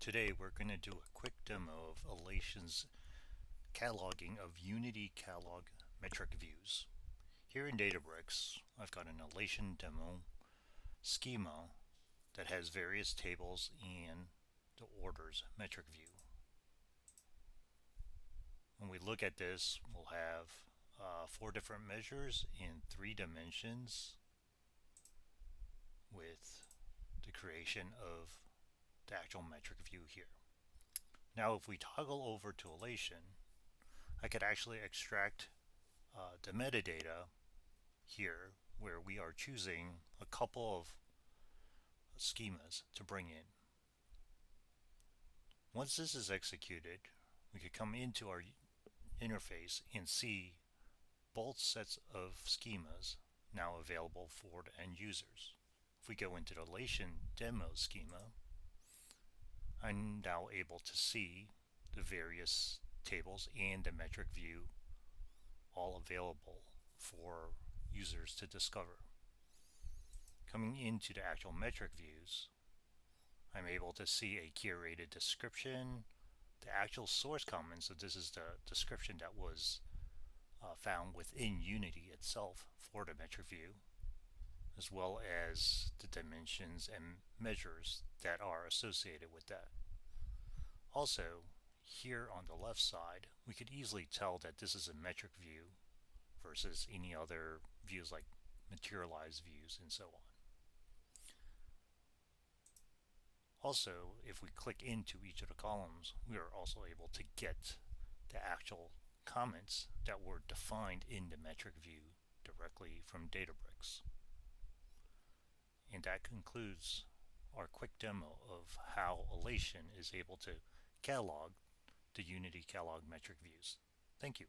Today we're going to do a quick demo of Alation's cataloging of Unity catalog metric views. Here in Databricks, I've got an Alation demo schema that has various tables and the orders metric view. When we look at this, we'll have 4 different measures in 3 dimensions with the creation of the actual metric view here. Now if we toggle over to Alation, I could actually extract the metadata here where we are choosing a couple of schemas to bring in. Once this is executed, we could come into our interface and see both sets of schemas now available for the end users. If we go into the Alation demo schema, I'm now able to see the various tables and the metric view all available for users to discover. Coming into the actual metric views, I'm able to see a curated description, the actual source comments, so this is the description that was found within Unity itself for the metric view, as well as the dimensions and measures that are associated with that. Also, here on the left side, we could easily tell that this is a metric view versus any other views like materialized views and so on. Also, if we click into each of the columns, we are also able to get the actual comments that were defined in the metric view directly from Databricks. And that concludes our quick demo of how Alation is able to catalog the Unity catalog metric views. Thank you.